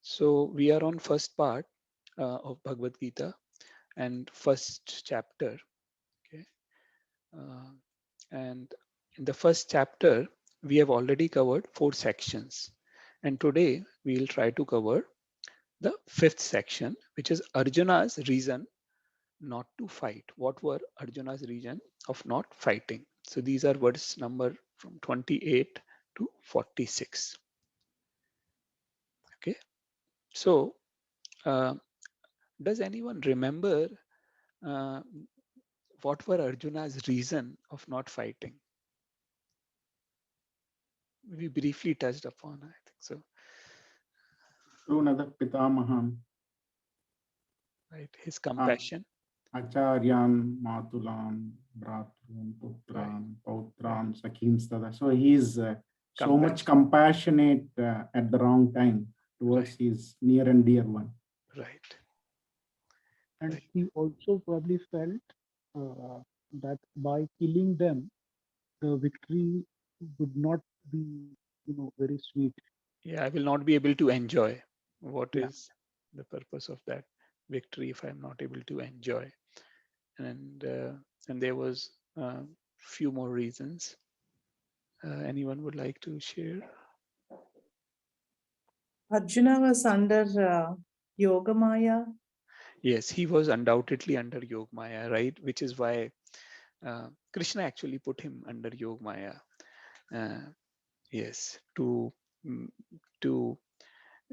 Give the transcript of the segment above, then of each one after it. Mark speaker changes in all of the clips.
Speaker 1: So we are on first part of Bhagavad Gita and first chapter. Okay, uh, and in the first chapter we have already covered 4 sections, and today we will try to cover the fifth section, which is Arjuna's reason not to fight. What were Arjuna's reason of not fighting? So these are words number from 28 to 46. Okay, so uh, does anyone remember uh, what were Arjuna's reason of not fighting? We briefly touched upon, I think so.
Speaker 2: Another Pitamahan,
Speaker 1: Right, his compassion.
Speaker 2: Acharyan, Matulan, Bhratran,
Speaker 1: Right,
Speaker 2: Putran,
Speaker 1: right.
Speaker 2: Pautran, Sakhimstada. So he is so much
Speaker 1: Compassion.
Speaker 2: compassionate at the wrong time towards
Speaker 1: Right,
Speaker 2: his near and dear one.
Speaker 1: right,
Speaker 3: And
Speaker 1: right.
Speaker 3: he also probably felt that by killing them, the victory would not be, very sweet.
Speaker 1: Yeah, I will not be able to enjoy. What
Speaker 3: Yeah.
Speaker 1: is the purpose of that victory if I'm not able to enjoy? And and there was few more reasons. Anyone would like to share?
Speaker 4: Arjuna was under Yoga Maya.
Speaker 1: Yes, he was undoubtedly under Yog Maya, right? Which is why Krishna actually put him under Yog Maya. Uh, yes, mm, to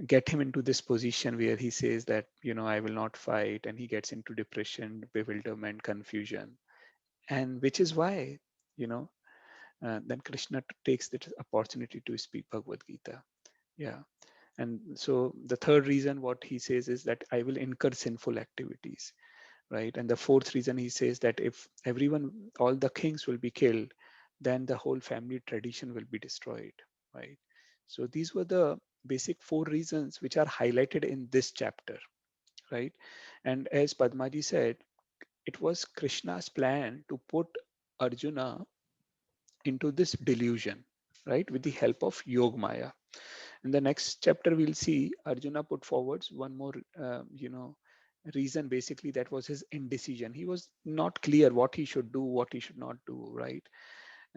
Speaker 1: get him into this position where he says that, I will not fight, and he gets into depression, bewilderment, confusion, and which is why, you know, then Krishna takes this opportunity to speak Bhagavad Gita. Yeah. And so the third reason what he says is that I will incur sinful activities, right? And the fourth reason he says that if everyone, all the kings will be killed, then the whole family tradition will be destroyed, right? So these were the basic 4 reasons which are highlighted in this chapter, right? And as Padmaji said, it was Krishna's plan to put Arjuna into this delusion, right, with the help of Yog Maya. In the next chapter, we'll see Arjuna put forwards one more, reason. Basically, that was his indecision. He was not clear what he should do, what he should not do, right?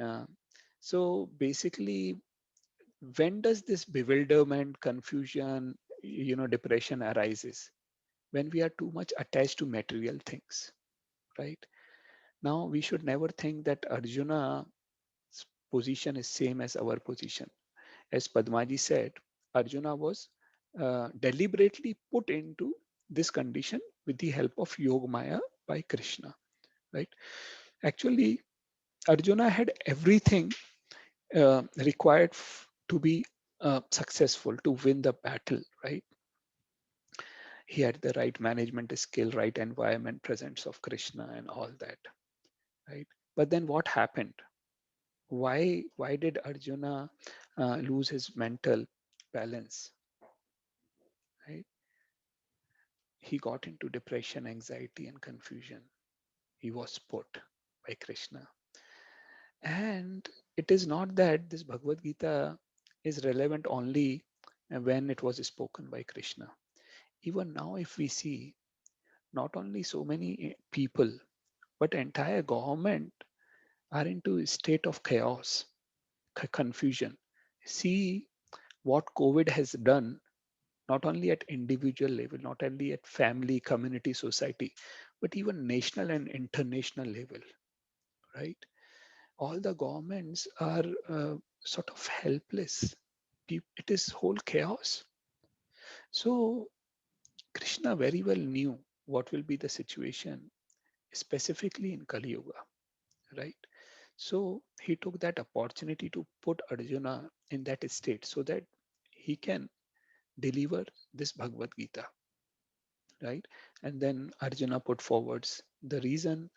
Speaker 1: Uh, so basically, when does this bewilderment, confusion, depression arises? When we are too much attached to material things, right? Now, we should never think that Arjuna's position is same as our position. As Padmaji said, Arjuna was deliberately put into this condition with the help of Yoga Maya by Krishna, right? Actually, Arjuna had everything required to be successful, to win the battle, right? He had the right management skill, right environment, presence of Krishna, and all that, right? But then what happened? Why did Arjuna lose his mental balance, right? He got into depression, anxiety, and confusion. He was put by Krishna. And it is not that this Bhagavad Gita is relevant only when it was spoken by Krishna. Even now, if we see, not only so many people, but entire government are into a state of chaos, confusion. See what COVID has done, not only at individual level, not only at family, community, society, but even national and international level, right? All the governments are sort of helpless. It is whole chaos. So Krishna very well knew what will be the situation, specifically in Kali Yuga, right? So he took that opportunity to put Arjuna in that state so that he can deliver this Bhagavad Gita, right? And then Arjuna put forwards the reason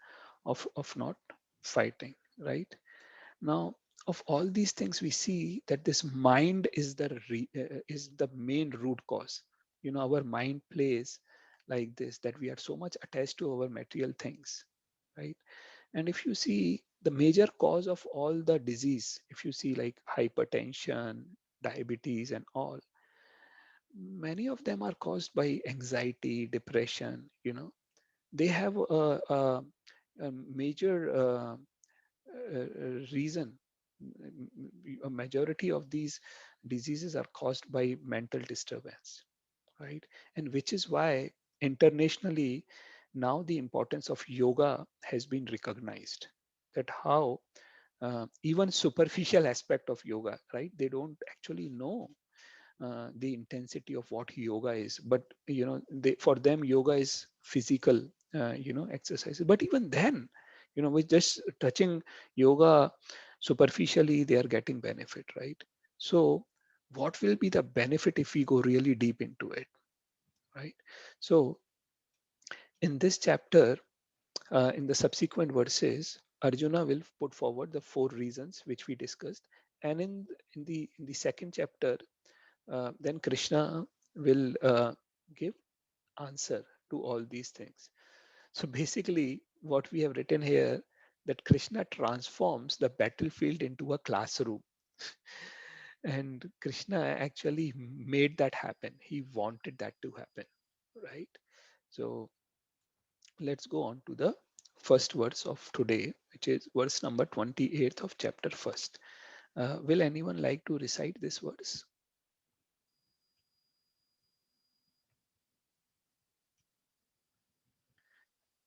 Speaker 1: of not fighting, right? Now, of all these things, we see that this mind is is the main root cause. Our mind plays like this, that we are so much attached to our material things, right? And if you see the major cause of all the disease, if you see like hypertension, diabetes, and all, many of them are caused by anxiety, depression. They have a major reason. A majority of these diseases are caused by mental disturbance, right? And which is why internationally now the importance of yoga has been recognized. That how even superficial aspect of yoga, right? They don't actually know the intensity of what yoga is, but for them yoga is physical exercises. But even then, with just touching yoga superficially, they are getting benefit, right? So what will be the benefit if we go really deep into it, right? So in this chapter, in the subsequent verses, Arjuna will put forward the four reasons which we discussed. And in the second chapter, then Krishna will give answer to all these things. So basically, what we have written here, that Krishna transforms the battlefield into a classroom. And Krishna actually made that happen. He wanted that to happen, right? So let's go on to the first verse of today, which is verse number 28 of chapter first. Will anyone like to recite this verse?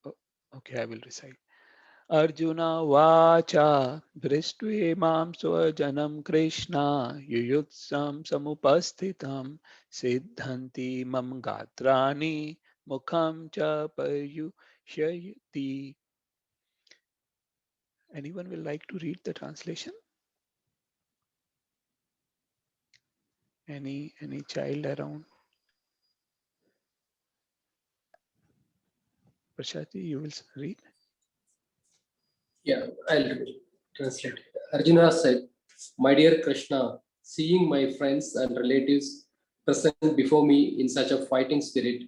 Speaker 1: Oh, okay, I will recite. Arjun उवाच दृष्ट्वेमां स्वजनं कृष्ण युयुत्सं समुपस्थितं सिद्धन्ति मम गात्राणि मुखं च पर्युषयति. Anyone will like to read the translation? Any child around? Prashati, you will read?
Speaker 5: Yeah, I'll translate. Arjuna said, "My dear Krishna, seeing my friends and relatives present before me in such a fighting spirit,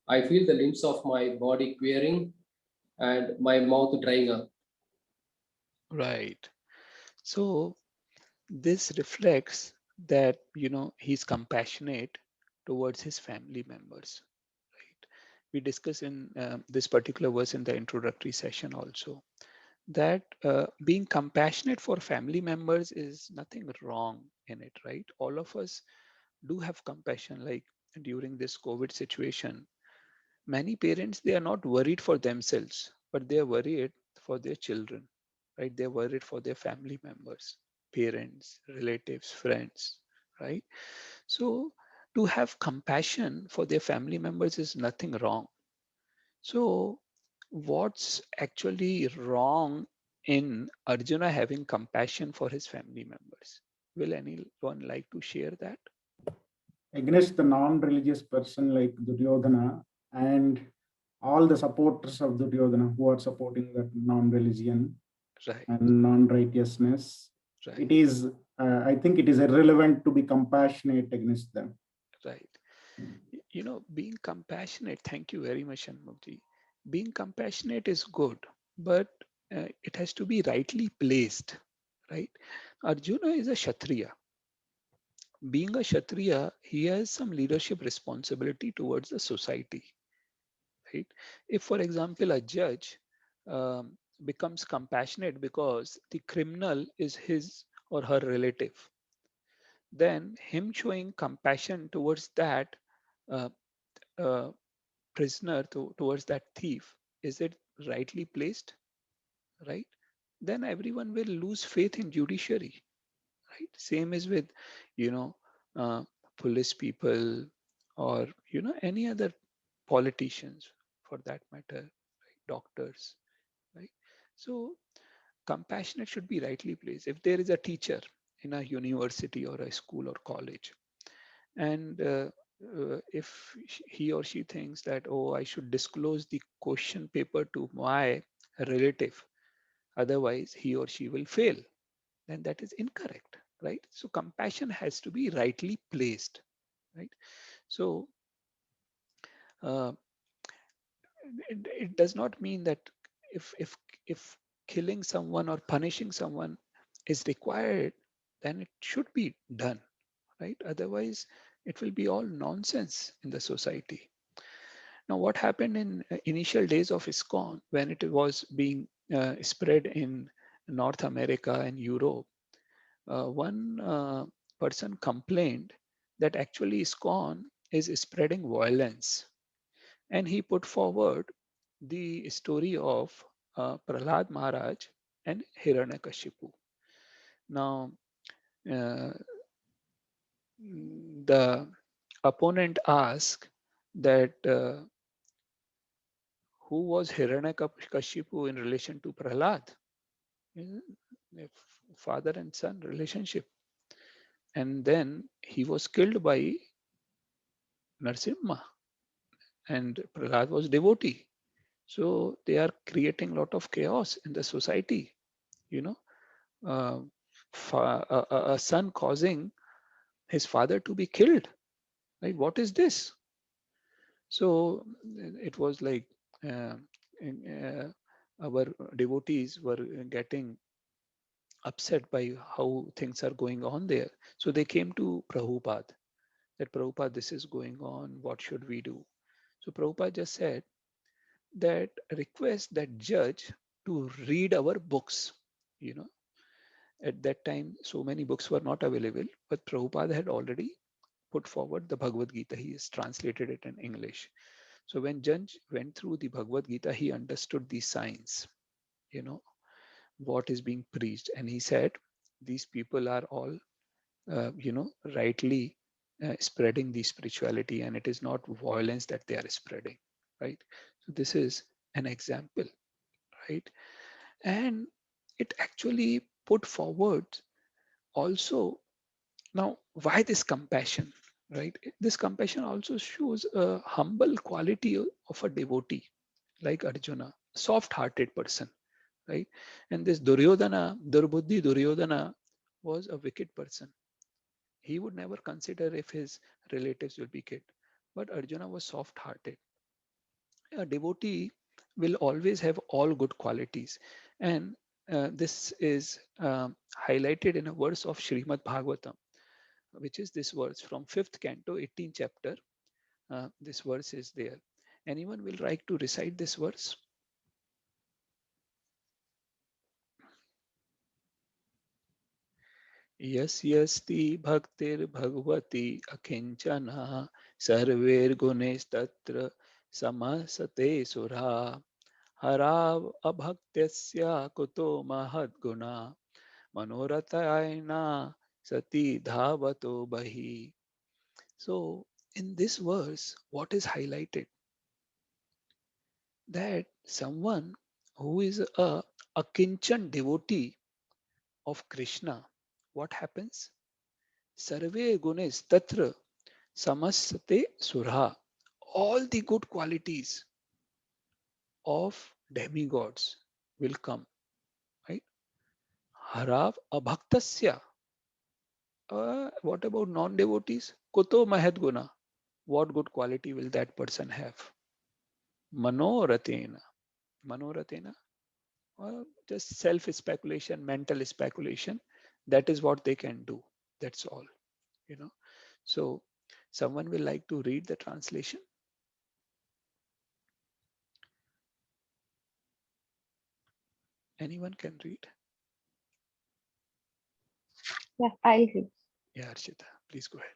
Speaker 5: I feel the limbs of my body quivering and my mouth drying up."
Speaker 1: Right. So this reflects that, he's compassionate towards his family members, right? We discuss in this particular verse in the introductory session also, that being compassionate for family members is nothing wrong in it, right? All of us do have compassion. Like during this COVID situation, many parents, they are not worried for themselves, but they are worried for their children, right? They're worried for their family members, parents, relatives, friends, right? So to have compassion for their family members is nothing wrong. So what's actually wrong in Arjuna having compassion for his family members? Will anyone like to share that?
Speaker 2: Against the non-religious person like Duryodhana and all the supporters of Duryodhana who are supporting that non-religion
Speaker 1: Right,
Speaker 2: and non-righteousness,
Speaker 1: right,
Speaker 2: it is, I think it is irrelevant to be compassionate against them.
Speaker 1: right. Being compassionate, thank you very much, Shanmugji. Being compassionate is good, but it has to be rightly placed, right? Arjuna is a Kshatriya. Being a Kshatriya, he has some leadership responsibility towards the society, right? If, for example, a judge becomes compassionate because the criminal is his or her relative, then him showing compassion towards that uh, uh, prisoner, towards that thief, is it rightly placed, right? Then everyone will lose faith in judiciary, right? Same is with, you know, uh, police people, or, any other politicians for that matter, right? Doctors, right? So compassionate should be rightly placed. If there is a teacher in a university or a school or college, and if he or she thinks that, oh, I should disclose the question paper to my relative, otherwise he or she will fail, then that is incorrect, right? So compassion has to be rightly placed, right? So uh, it does not mean that if killing someone or punishing someone is required, then it should be done, right? Otherwise, It will be all nonsense in the society. Now, what happened in initial days of ISKCON when it was being spread in North America and Europe? One person complained that actually ISKCON is spreading violence, and he put forward the story of Prahlad Maharaj and Hiranyakashipu. Now, uh, the opponent asked that who was Hiranyakashipu in relation to Prahlad? A father and son relationship. And then he was killed by Narsimha, and Prahlad was devotee. So they are creating a lot of chaos in the society. You know, uh, a son causing his father to be killed. Right? What is this? So it was like uh, our devotees were getting upset by how things are going on there. So they came to Prabhupada that Prabhupada, this is going on. What should we do? So Prabhupada just said that request that judge to read our books. You know, at that time, so many books were not available, but Prabhupada had already put forward the Bhagavad Gita. He has translated it in English. So when Judge went through the Bhagavad Gita, he understood the signs, you know, what is being preached. And he said, these people are all, rightly spreading the spirituality, and it is not violence that they are spreading, right? So this is an example, right? And it actually put forward also. Now, why this compassion, right? This compassion also shows a humble quality of a devotee like Arjuna, soft-hearted person, right? And this Duryodhana, Durbuddhi Duryodhana was a wicked person. He would never consider if his relatives will be killed. But Arjuna was soft-hearted. A devotee will always have all good qualities. And this is highlighted in a verse of Srimad Bhagavatam, which is this verse from 5th canto, 18th chapter. This verse is there. Anyone will like to recite this verse? यस्यस्ति भक्तिर्भगवती अकिञ्चना सर्वैर्गुणैस्तत्र समसते सुरा हराव अभक्त्यस्य कुतो महद्गुणा मनोरथायना sati dhavato bahi. So in this verse, what is highlighted? That someone who is a akinchan devotee of Krishna, what happens? Sarve gunes tatra samasate surha. All the good qualities of demigods will come, right? Harav abhaktasya. What about non-devotees? Kuto mahad guna. What good quality will that person have? Manoratena. Manoratena. Just self-speculation, mental speculation. That is what they can do. That's all, you know. So someone will like to read the translation. Anyone can read.
Speaker 6: Yeah, I'll read.
Speaker 1: Yeah, Archita, please go ahead.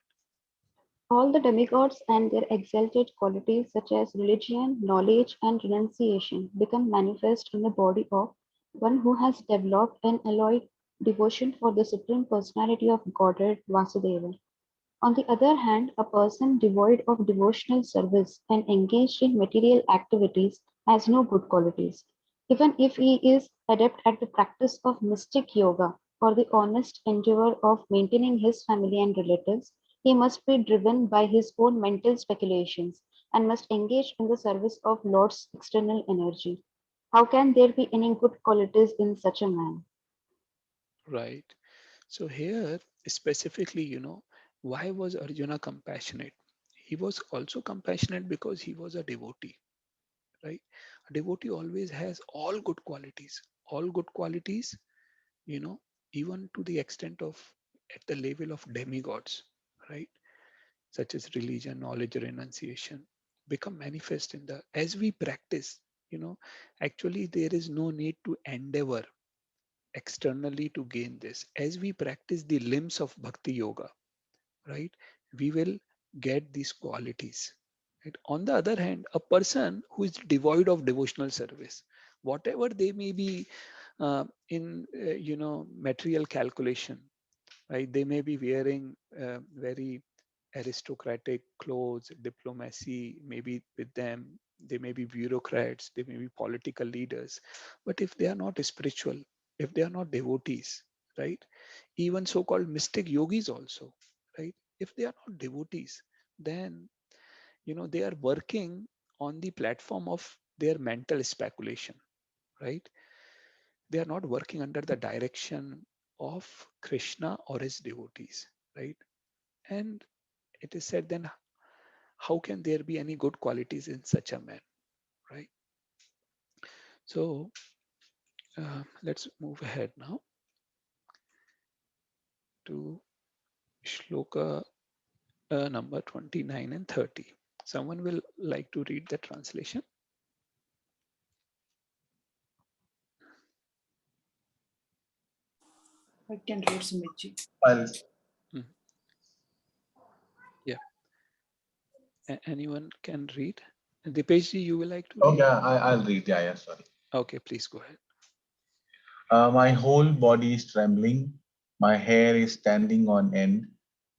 Speaker 6: All the demigods and their exalted qualities, such as religion, knowledge, and renunciation, become manifest in the body of one who has developed an alloyed devotion for the Supreme Personality of Godhead Vasudeva. On the other hand, a person devoid of devotional service and engaged in material activities has no good qualities. Even if he is adept at the practice of mystic yoga or the honest endeavor of maintaining his family and relatives, he must be driven by his own mental speculations and must engage in the service of Lord's external energy. How can there be any good qualities in such a man?
Speaker 1: Right. So here specifically, why was Arjuna compassionate? He was also compassionate because he was a devotee, right? A devotee always has all good qualities, all good qualities, you know, even to the extent of at the level of demigods, right? such as religion, knowledge, renunciation, become manifest in the, as we practice, actually there is no need to endeavor externally to gain this. As we practice the limbs of bhakti yoga, right, we will get these qualities. Right? On the other hand, a person who is devoid of devotional service, whatever they may be in, material calculation, right? They may be wearing very aristocratic clothes, diplomacy maybe with them, they may be bureaucrats, they may be political leaders, but if they are not spiritual, if they are not devotees, right? Even so-called mystic yogis also, right? If they are not devotees, then they are working on the platform of their mental speculation, right? They are not working under the direction of Krishna or his devotees, right? And it is said, then how can there be any good qualities in such a man, right? So let's move ahead now to shloka number 29 and 30. Someone will like to read the translation?
Speaker 4: I can read, Sumitji.
Speaker 7: I'll,
Speaker 1: Yeah. Anyone can read? Dipesh, you will like to
Speaker 7: oh,
Speaker 1: read?
Speaker 7: yeah, I'll read. Yeah, sorry.
Speaker 1: Okay, please go ahead.
Speaker 7: My whole body is trembling. My hair is standing on end.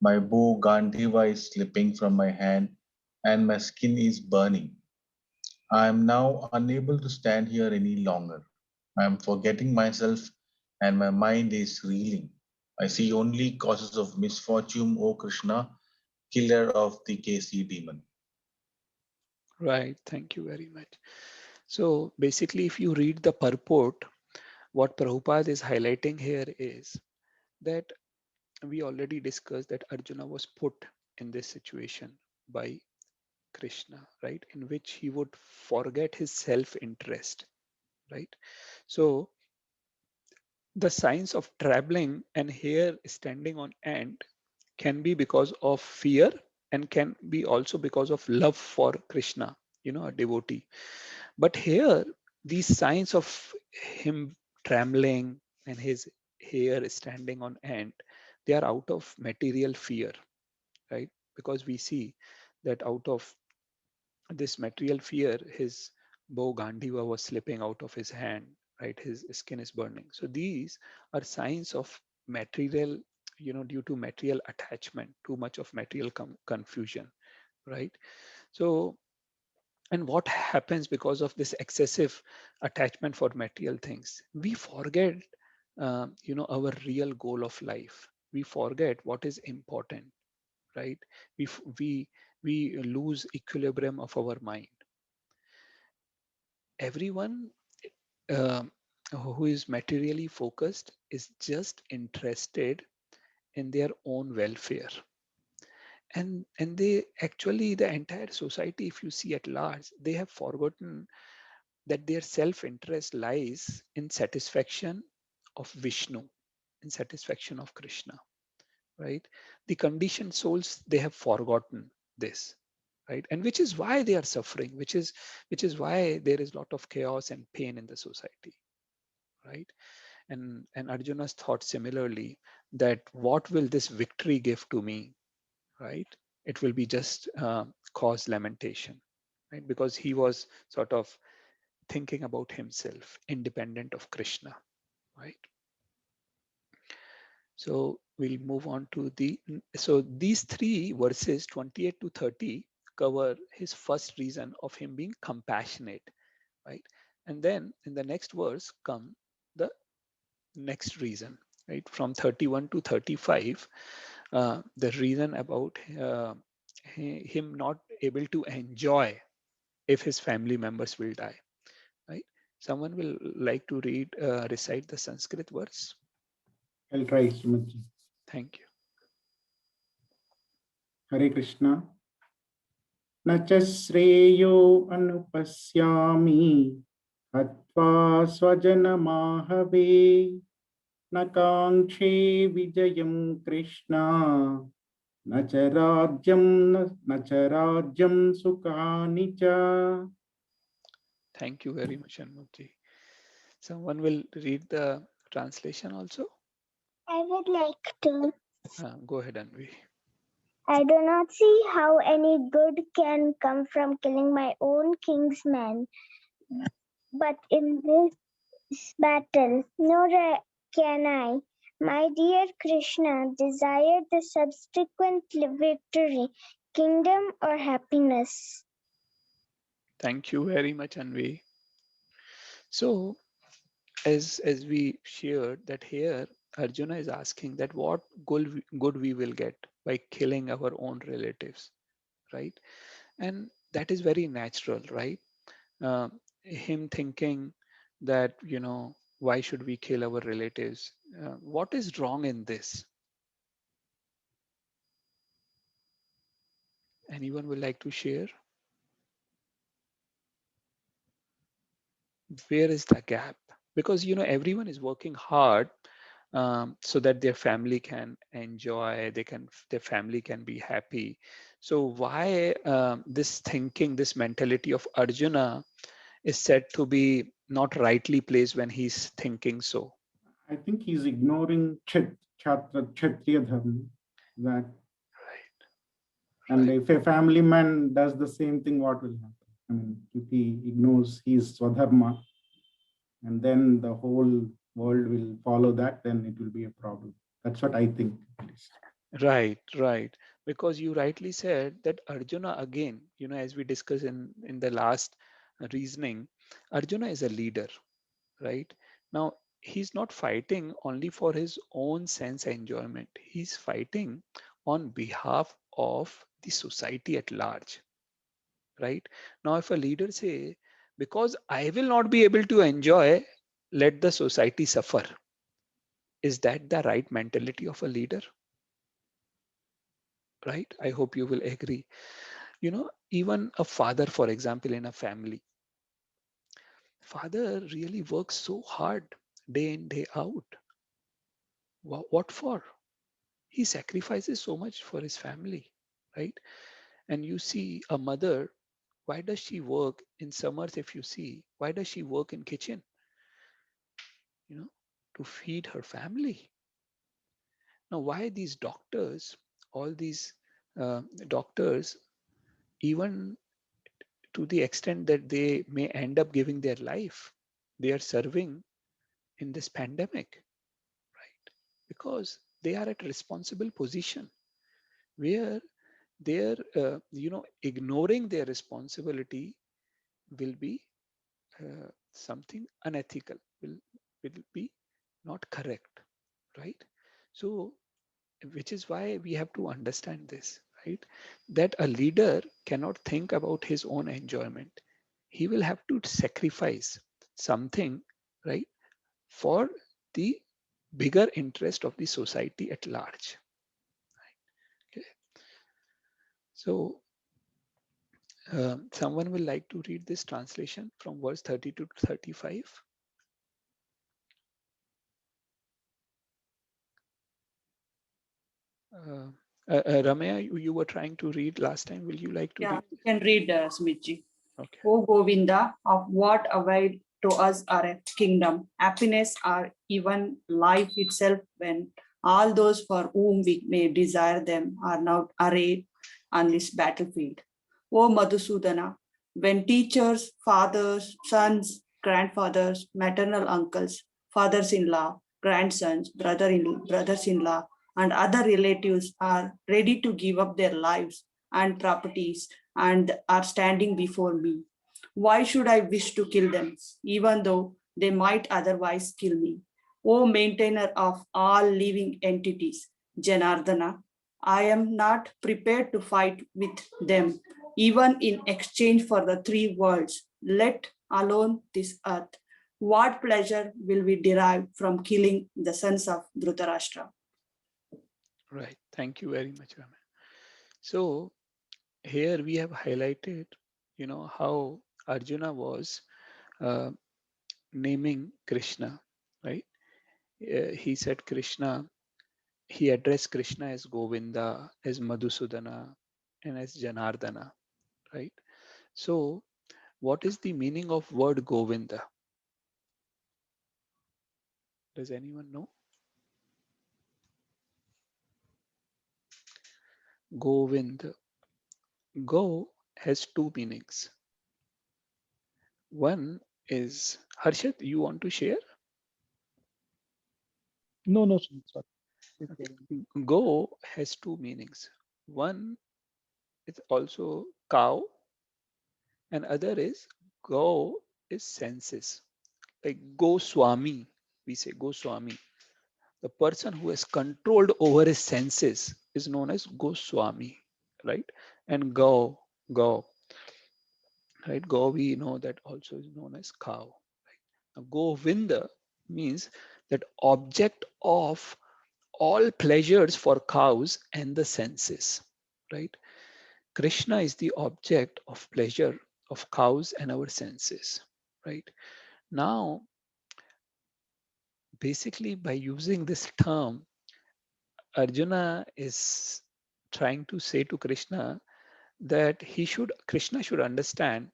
Speaker 7: My bow Gandhiva is slipping from my hand, and my skin is burning. I am now unable to stand here any longer. I am forgetting myself, and my mind is reeling. I see only causes of misfortune, O Krishna, killer of the KC demon.
Speaker 1: Right, thank you very much. So basically, if you read the purport, what Prabhupada is highlighting here is that we already discussed that Arjuna was put in this situation by Krishna, right? In which he would forget his self-interest, right? So the signs of traveling and hair standing on end can be because of fear and can be also because of love for Krishna, a devotee. But here, these signs of him trembling and his hair standing on end, they are out of material fear, right? Because we see that out of this material fear, his bow Gandhiva was slipping out of his hand, right? His skin is burning. So these are signs of material, due to material attachment, too much of material confusion, right? So, and what happens because of this excessive attachment for material things? We forget, our real goal of life. We forget what is important, right? We lose equilibrium of our mind. Everyone who is materially focused is just interested in their own welfare, and they actually, the entire society, if you see at large, they have forgotten that their self-interest lies in satisfaction of Vishnu, in satisfaction of Krishna, right? The conditioned souls, they have forgotten this, right? And which is why they are suffering, which is why there is a lot of chaos and pain in the society, right? And Arjuna's thought similarly, that what will this victory give to me, right? It will be just cause lamentation, right? Because he was sort of thinking about himself independent of Krishna, right? So we'll move on to so these three verses 28 to 30 cover his first reason of him being compassionate, right? And then in the next verse come the next reason, right? From 31 to 35, the reason about him not able to enjoy if his family members will die, right? Someone will like to recite the Sanskrit verse?
Speaker 2: I'll try, Srimatji.
Speaker 1: Thank you.
Speaker 2: Hare Krishna. न च श्रेयो अनुपश्यामि हत्वा स्वजनमाहवे न काङ्क्षे विजयं कृष्ण न च राज्यं न च राज्यं सुखानि च.
Speaker 1: Thank you very much, Anmukji. Someone will read the translation also?
Speaker 8: I would like to.
Speaker 1: Go ahead, Anvi.
Speaker 8: I do not see how any good can come from killing my own kinsman, but in this battle, nor can I, my dear Krishna, desire the subsequent victory, kingdom, or happiness.
Speaker 1: Thank you very much, Anvi. So, as we shared that here, Arjuna is asking that what good we will get by killing our own relatives, right? And that is very natural, right? Him thinking that, why should we kill our relatives? What is wrong in this? Anyone would like to share? Where is the gap? Because everyone is working hard, so that their family can enjoy, their family can be happy. So why this thinking, this mentality of Arjuna is said to be not rightly placed when he's thinking so?
Speaker 2: I think he's ignoring Kshatriya dharma. That, and
Speaker 1: Right.
Speaker 2: if a family man does the same thing, what will happen? I mean, if he ignores his swadharma, and then the whole world will follow that, then it will be a problem. That's what I think, at least.
Speaker 1: Right. Because you rightly said that Arjuna, again, as we discussed in the last reasoning, Arjuna is a leader, right? Now, he's not fighting only for his own sense enjoyment. He's fighting on behalf of the society at large, right? Now, if a leader say, because I will not be able to enjoy, let the society suffer. Is that the right mentality of a leader? Right? I hope you will agree. Even a father, for example, in a family, father really works so hard day in, day out. What for? He sacrifices so much for his family, right? And you see a mother, why does she work in summers? If you see, why does she work in kitchen? You know, to feed her family. Now, why these doctors, all these doctors, even to the extent that they may end up giving their life, they are serving in this pandemic, right? Because they are at responsible position where they're, ignoring their responsibility will be something unethical, will be not correct, right? So, which is why we have to understand this, right? That a leader cannot think about his own enjoyment. He will have to sacrifice something, right, for the bigger interest of the society at large. Okay. So, someone will like to read this translation from verse 30 to 35. Ramya, you were trying to read last time. Will you like to
Speaker 4: Yeah,
Speaker 1: read?
Speaker 4: you can read, Smitji.
Speaker 1: Okay.
Speaker 4: O Govinda, of what avail to us are a kingdom, happiness, or even life itself, when all those for whom we may desire them are now arrayed on this battlefield. O Madhusudana, when teachers, fathers, sons, grandfathers, maternal uncles, fathers-in-law, grandsons, brothers-in-law, and other relatives are ready to give up their lives and properties and are standing before me. Why should I wish to kill them, even though they might otherwise kill me? O maintainer of all living entities, Janardana, I am not prepared to fight with them, even in exchange for the three worlds, let alone this earth. What pleasure will we derive from killing the sons of Dhritarashtra?
Speaker 1: Right. Thank you very much, Ramya. So here we have highlighted, how Arjuna was uh, naming Krishna, right? He said Krishna he addressed Krishna as Govinda, as Madhusudana, and as Janardana, right? So, what is the meaning of word Govinda? Does anyone know? Govind. Go has two meanings. One is, Harshit, you want to share?
Speaker 3: No, no, sorry. Please carry on.
Speaker 1: Okay. Go has two meanings. One is also cow, and other is go is senses. Like Goswami, we say Goswami. The person who has controlled over his senses is known as Goswami, right? And go, right? Go, we know that also is known as cow. Now, Govinda means that object of all pleasures for cows and the senses, right? Krishna is the object of pleasure of cows and our senses, right? Now, basically, by using this term, Arjuna is trying to say to Krishna that Krishna should understand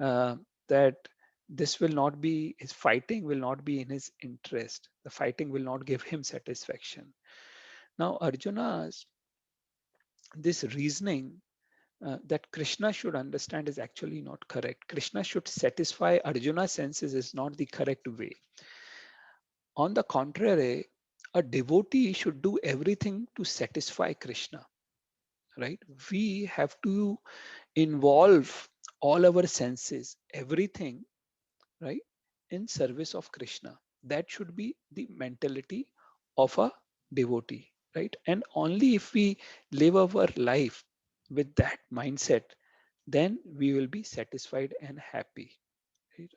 Speaker 1: uh, that this will not be, his fighting will not be in his interest. The fighting will not give him satisfaction. Now, Arjuna's this reasoning that Krishna should understand is actually not correct. Krishna should satisfy Arjuna's senses is not the correct way. On the contrary, a devotee should do everything to satisfy Krishna, right? We have to involve all our senses, everything, right, in service of Krishna. That should be the mentality of a devotee, right? And only if we live our life with that mindset, then we will be satisfied and happy. Right?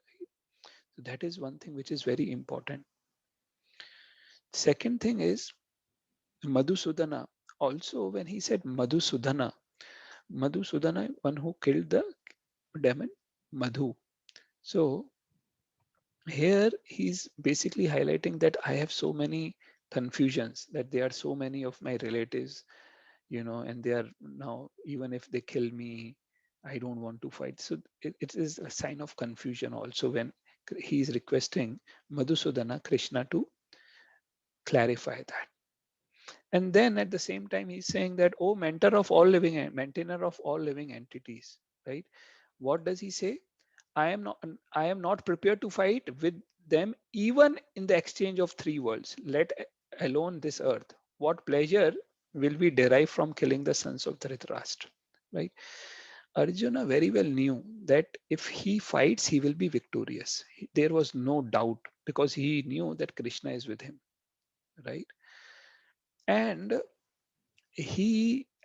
Speaker 1: So that is one thing which is very important. Second thing is Madhusudana. Also, when he said Madhusudana, Madhusudana, one who killed the demon Madhu. So here he's basically highlighting that I have so many confusions, that there are so many of my relatives, and they are now, even if they kill me, I don't want to fight. So it is a sign of confusion also when he is requesting Madhusudana, Krishna, to clarify that. And then at the same time, he's saying that, oh, maintainer of all living entities, right? What does he say? I am not prepared to fight with them even in the exchange of three worlds, let alone this earth. What pleasure will we derive from killing the sons of Dhritarashtra? Right? Arjuna very well knew that if he fights, he will be victorious. There was no doubt because he knew that Krishna is with him, right? And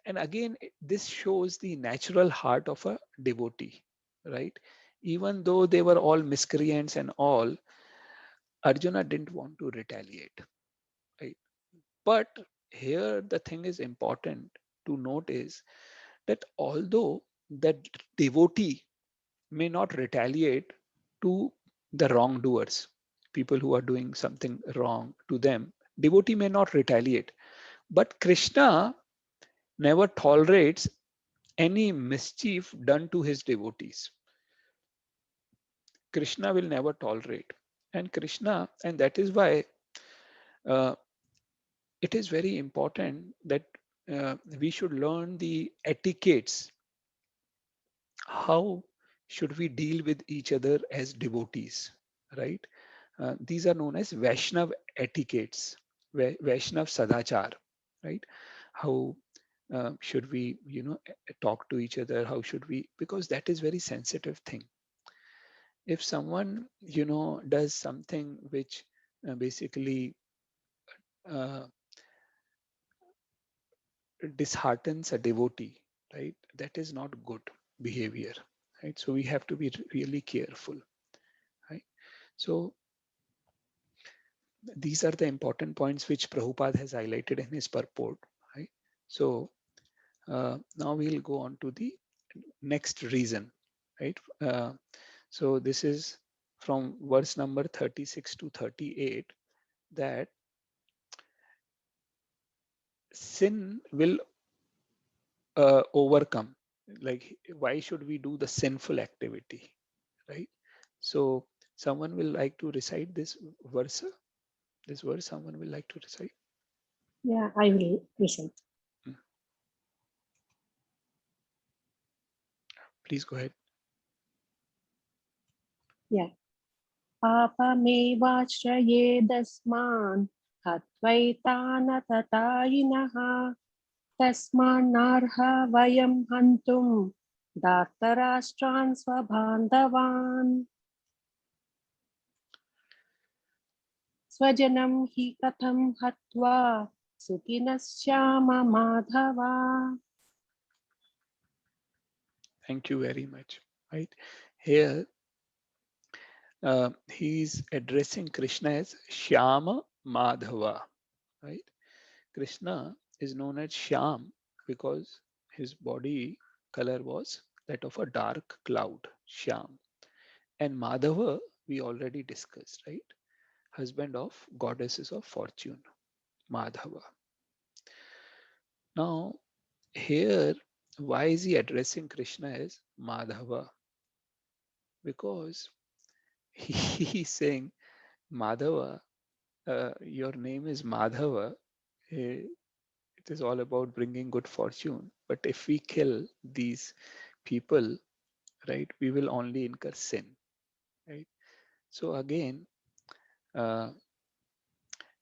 Speaker 1: and again, this shows the natural heart of a devotee, right? Even though they were all miscreants and all, Arjuna didn't want to retaliate, right? But here the thing is important to note is that although that devotee may not retaliate to the wrongdoers, people who are doing something wrong to them, devotee may not retaliate, but Krishna never tolerates any mischief done to his devotees. Krishna will never tolerate. And that is why uh, it is very important that we should learn the etiquettes. How should we deal with each other as devotees, right? These are known as Vaishnav etiquettes, Vaishnav Sadachar, right? How should we, talk to each other? How should we? Because that is very sensitive thing. If someone, does something which basically uh, disheartens a devotee, right? That is not good behavior, right? So we have to be really careful, right? So these are the important points which Prabhupada has highlighted in his purport, right? So now we'll go on to the next reason, right? So this is from verse number 36 to 38, that sin will overcome. Like, why should we do the sinful activity, right? So someone will like to recite this verse. This verse, someone will like to recite.
Speaker 9: Yeah, I will recite.
Speaker 1: Mm. Please go ahead.
Speaker 9: Yeah. पापमेवाश्रयेदस्मान् हत्वैतानततायिनः तस्मान्नार्ह वयं हन्तुं धार्तराष्ट्रान् स्वबान्धवान् स्वजनं हि कथं हत्वा सुखिनश्याम Madhav.
Speaker 1: Thank you very much. Right here, he's addressing Krishna as Shyama Madhava. Right? Krishna is known as Shyam because his body color was that of a dark cloud, Shyam. And Madhava, we already discussed, right? Husband of goddesses of fortune, Madhava. Now, here, why is he addressing Krishna as Madhava? Because he's saying, Madhava, your name is Madhava. It is all about bringing good fortune. But if we kill these people, right, we will only incur sin, right? So again,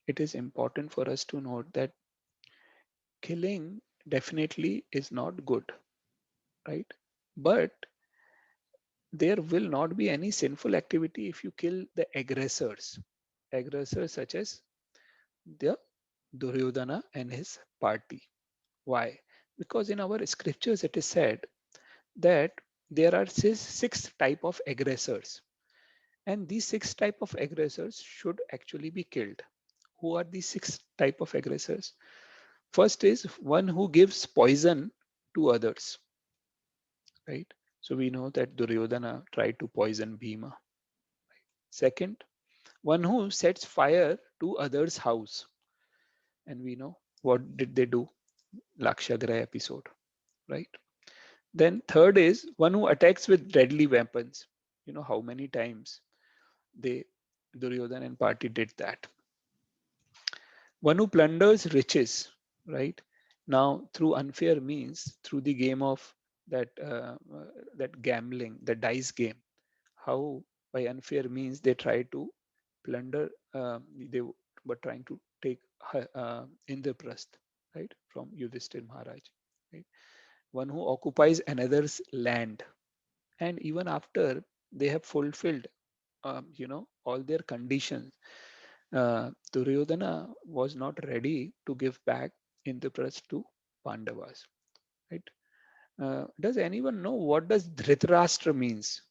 Speaker 1: it is important for us to note that killing definitely is not good, right? But there will not be any sinful activity if you kill the aggressors, such as the Duryodhana and his party. Why? Because in our scriptures it is said that there are six type of aggressors, and these six type of aggressors should actually be killed. Who are these six type of aggressors? First is one who gives poison to others, right? So we know that Duryodhana tried to poison Bhima. Second, one who sets fire to others' house, and we know what did they do? Lakshagraha episode, right? Then third is one who attacks with deadly weapons. You know how many times they, Duryodhana and party, did that. One who plunders riches, right? Now through unfair means, through the game of that gambling, the dice game. How by unfair means they try to plunder. They were trying to take Indraprasth, right, from Yudhishthir Maharaj, right? One who occupies another's land, and even after they have fulfilled, all their conditions, Duryodhana was not ready to give back Indraprasth to Pandavas, right? Does anyone know what does Dhritarashtra means?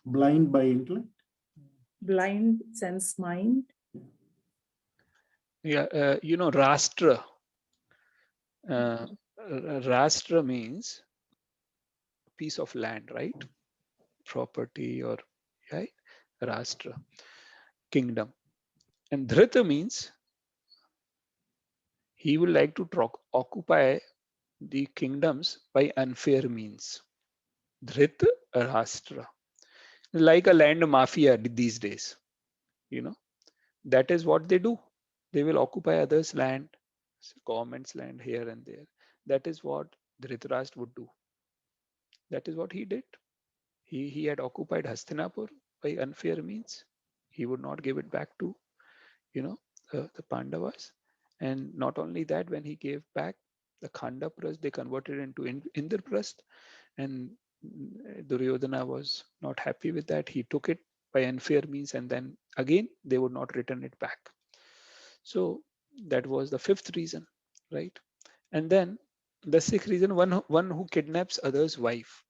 Speaker 2: Blind by intellect.
Speaker 10: Blind sense mind.
Speaker 1: Yeah, Rashtra. Rashtra means piece of land, right? Property, or right? Rashtra, kingdom. And Dhrita means he would like to occupy the kingdoms by unfair means. Dhrita Rashtra, like a land mafia these days. That is what they do. They will occupy others' land, government's land here and there. That is what Dhritarashtra would do. That is what he did. He had occupied Hastinapur by unfair means. He would not give it back to the Pandavas. And not only that, when he gave back the Khandaprasth, they converted into Indraprasth, and Duryodhana was not happy with that. He took it by unfair means, and then again they would not return it back. So that was the fifth reason, right? And then the sixth reason, one who kidnaps other's wife.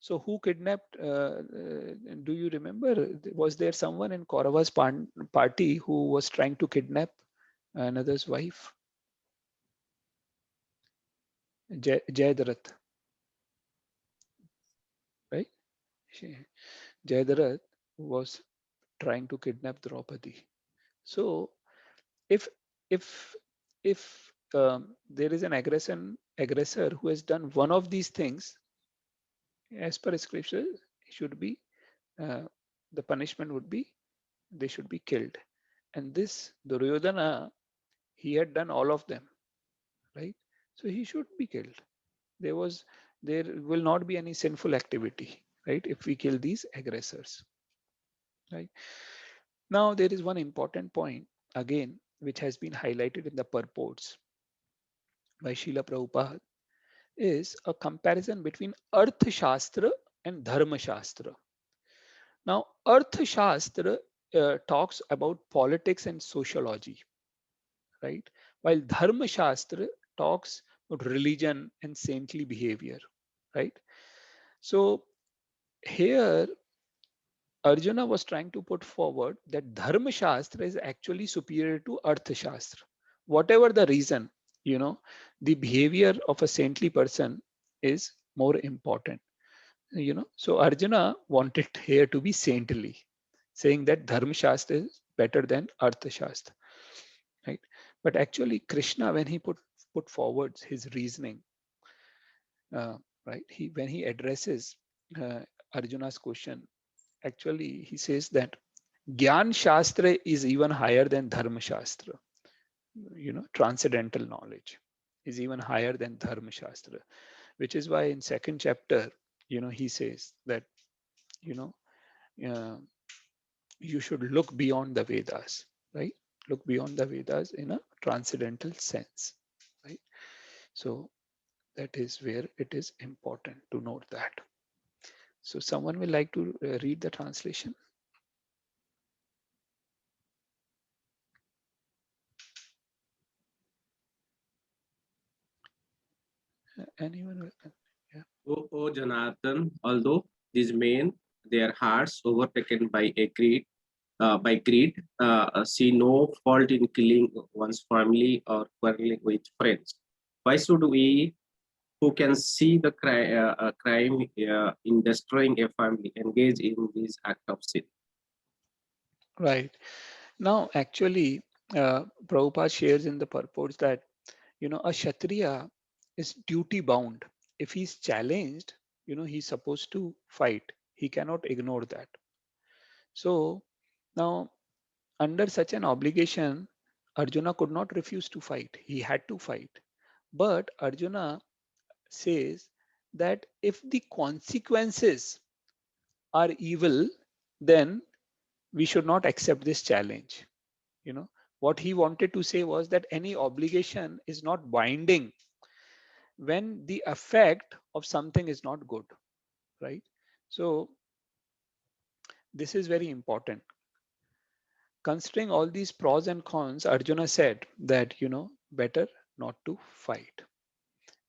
Speaker 1: So who kidnapped? Do you remember? Was there someone in Kaurava's party who was trying to kidnap another's wife? Jayadratha, right? Jayadarath was trying to kidnap Draupadi. So if if if there is an aggressor who has done one of these things, as per scripture, should be uh, the punishment would be they should be killed. And this Duryodhana, he had done all of them, right? So he should be killed. There will not be any sinful activity, right? If we kill these aggressors, right? Now there is one important point again, which has been highlighted in the purports by Srila Prabhupada, is a comparison between Arth Shastra and Dharma Shastra. Now, Arth Shastra talks about politics and sociology, right? While Dharma Shastra talks about religion and saintly behavior, right? So here Arjuna was trying to put forward that Dharma Shastra is actually superior to Artha Shastra. Whatever the reason, the behavior of a saintly person is more important. So Arjuna wanted here to be saintly, saying that Dharma Shastra is better than Artha Shastra, right? But actually, Krishna, when he put forward his reasoning, uh, right? When he addresses Arjuna's question, actually he says that Gyan Shastra is even higher than Dharma Shastra. Transcendental knowledge is even higher than Dharma Shastra, which is why in second chapter, he says that, you know, uh, you should look beyond the Vedas, right? Look beyond the Vedas in a transcendental sense, right? So that is where it is important to note that. So someone will like to read the translation. Anyone? Yeah.
Speaker 11: O Janardhan, although these men, their hearts overtaken by greed, see no fault in killing one's family or quarreling with friends. Why should we, who can see the crime in destroying a family, engage in this act of sin?
Speaker 1: Right. Now, actually, Prabhupada shares in the purports that, a Kshatriya is duty bound. If he's challenged, he's supposed to fight. He cannot ignore that. So now, under such an obligation, Arjuna could not refuse to fight. He had to fight. But Arjuna says that if the consequences are evil, then we should not accept this challenge. What he wanted to say was that any obligation is not binding when the effect of something is not good, right? So this is very important. Considering all these pros and cons, Arjuna said that, better not to fight.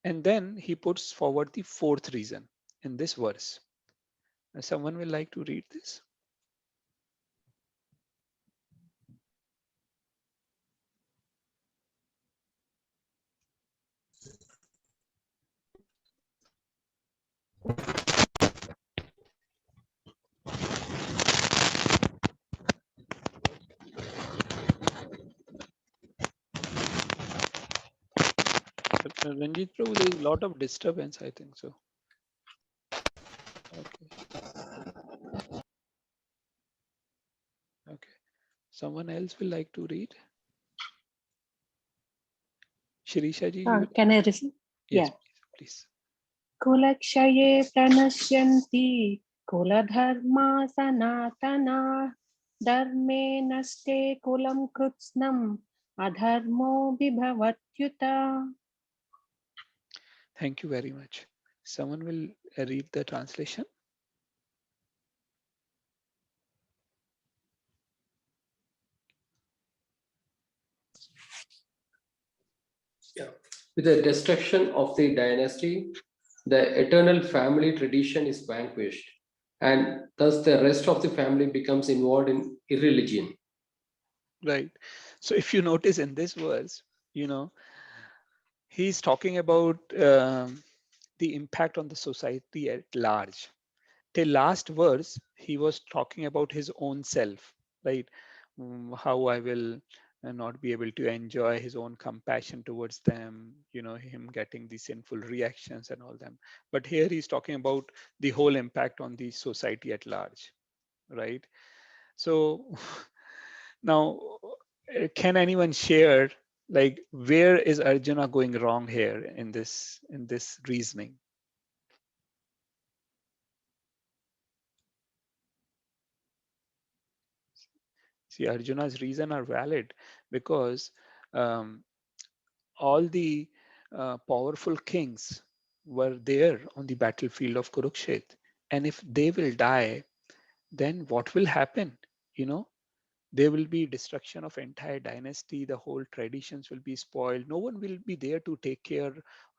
Speaker 1: And then he puts forward the fourth reason in this verse. Someone will like to read this? Ranjit Prabhu, there is a lot of disturbance, I think so. Okay. Okay. Someone else will like to read? Shirisha ji, you will...
Speaker 9: Can I listen?
Speaker 1: Yes,
Speaker 9: Yeah.
Speaker 1: please.
Speaker 9: Kulakshaye pranashyanti kuladharma sanatana dharme naste kulam krutsnam adharmo vibhavatyuta.
Speaker 1: Thank you very much. Someone will read the translation.
Speaker 5: Yeah. With the destruction of the dynasty, the eternal family tradition is vanquished, and thus the rest of the family becomes involved in irreligion.
Speaker 1: Right. So if you notice in this verse, he's talking about the impact on the society at large. till last verse, he was talking about his own self, right? How I will not be able to enjoy his own compassion towards them, him getting the sinful reactions and all them. But here he's talking about the whole impact on the society at large, right? So now, can anyone share, like, where is Arjuna going wrong here in this reasoning? See, Arjuna's reason are valid because um, all the powerful kings were there on the battlefield of Kurukshetra. And if they will die, then what will happen? You know, there will be destruction of entire dynasty. The whole traditions will be spoiled. No one will be there to take care,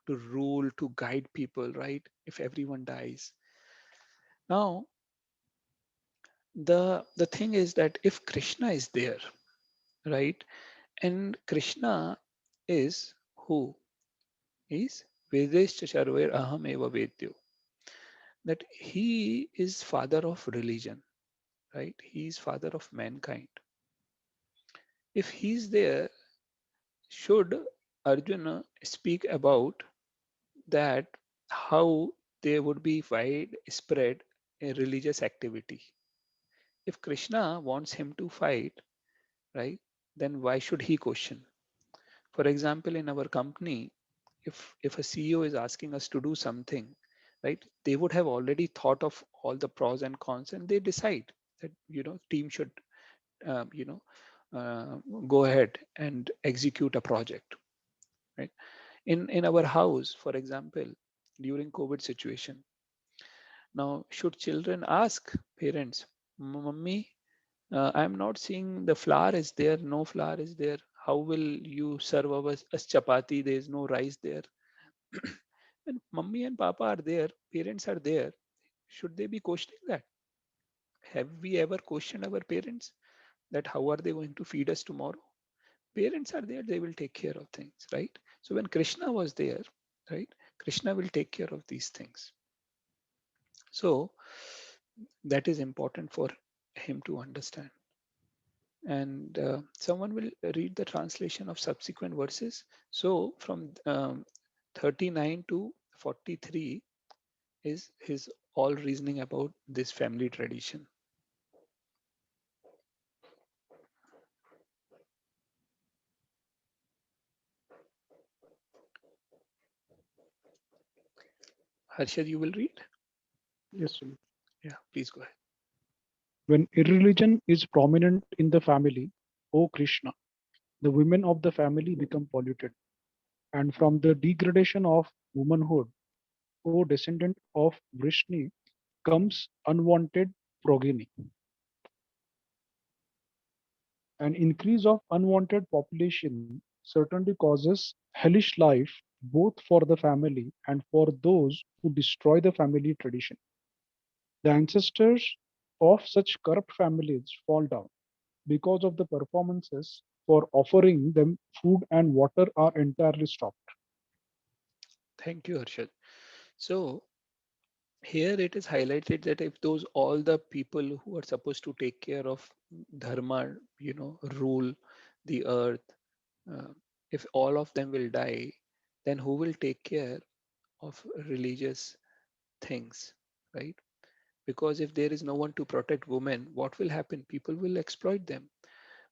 Speaker 1: to rule, to guide people, right? If everyone dies. Now, the thing is that if Krishna is there, right? And Krishna is who? Is Vedescha Sarver Aham Eva Vedyo. That he is father of religion, right? He is father of mankind. If he's there, should Arjuna speak about that how there would be widespread religious activity? If Krishna wants him to fight, right, then why should he question? For example, in our company, if a CEO is asking us to do something, right, they would have already thought of all the pros and cons, and they decide that team should um, you know uh, go ahead and execute a project, right? In our house, for example, during COVID situation, now should children ask parents, Mummy, I'm not seeing the flour is there, no flour is there. How will you serve us chapati? There is no rice there. When mummy and papa are there, parents are there, should they be questioning that? Have we ever questioned our parents that how are they going to feed us tomorrow? Parents are there, they will take care of things, right? So when Krishna was there, right, Krishna will take care of these things. So that is important for him to understand. And someone will read the translation of subsequent verses. So from 39 to 43 is his all reasoning about this family tradition. Harshad, you will read?
Speaker 3: Yes, Sunil.
Speaker 1: Yeah, please go ahead.
Speaker 3: When irreligion is prominent in the family, O Krishna, the women of the family become polluted. And from the degradation of womanhood, O descendant of Vrishni, comes unwanted progeny. An increase of unwanted population certainly causes hellish life both for the family and for those who destroy the family tradition. The ancestors of such corrupt families fall down because of the performances for offering them food and water are entirely stopped.
Speaker 1: Thank you, Harshad. So here it is highlighted that if those all the people who are supposed to take care of dharma, rule the earth, uh, if all of them will die, then who will take care of religious things, right? Because if there is no one to protect women, what will happen? People will exploit them.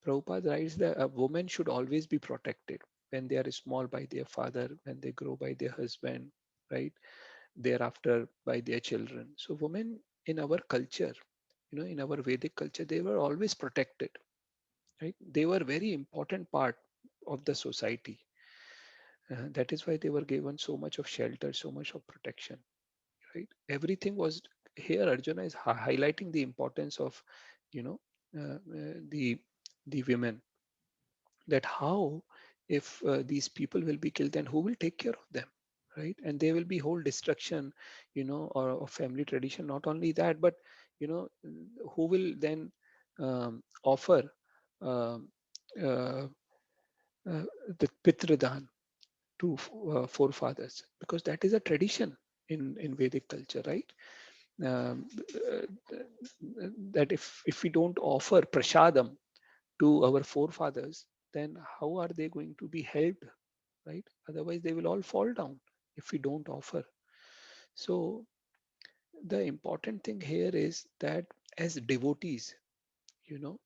Speaker 1: Prabhupada writes that a woman should always be protected when they are small by their father, when they grow by their husband, right? Thereafter by their children. So women in our culture, in our Vedic culture, they were always protected, right? They were very important part of the society. That is why they were given so much of shelter, so much of protection, right? Everything was here. Arjuna is highlighting the importance of, you know, the women, that how if these people will be killed, then who will take care of them, right? And there will be whole destruction, or of family tradition. Not only that, but who will then offer um, uh, uh, the pitradan to forefathers, because that is a tradition in Vedic culture, right? um, that if we don't offer prasadam to our forefathers, then how are they going to be helped, right? Otherwise they will all fall down if we don't offer. So the important thing here is that as devotees, you know,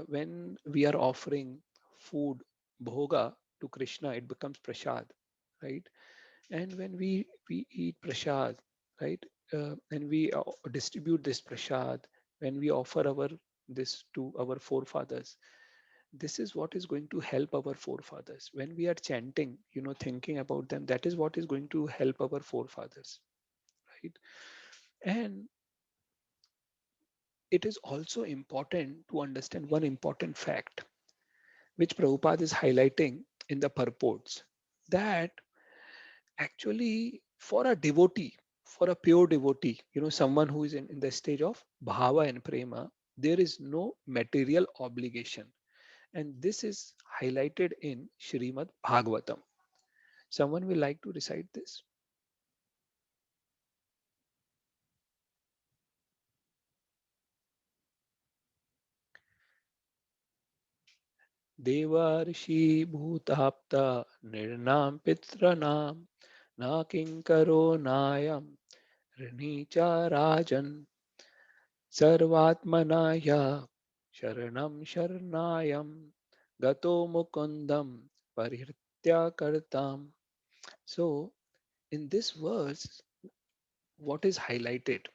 Speaker 1: when we are offering food, bhoga, to Krishna, it becomes prasad, right? And when we eat prasad, right, and we distribute this prasad, when we offer our this to our forefathers, this is what is going to help our forefathers. When we are chanting, thinking about them, that is what is going to help our forefathers, right? And it is also important to understand one important fact, which Prabhupada is highlighting in the purports, that actually for a devotee, for a pure devotee, someone who is in the stage of bhava and prema, there is no material obligation. And this is highlighted in Srimad Bhagavatam. Someone will like to recite this? Devarshi bhutapta nirnam pitranam na kinkaro nayam rinicha rajan sarvatmanaya sharanam sharnayam gato mukundam parihritya kartam. So in this verse, what is highlighted?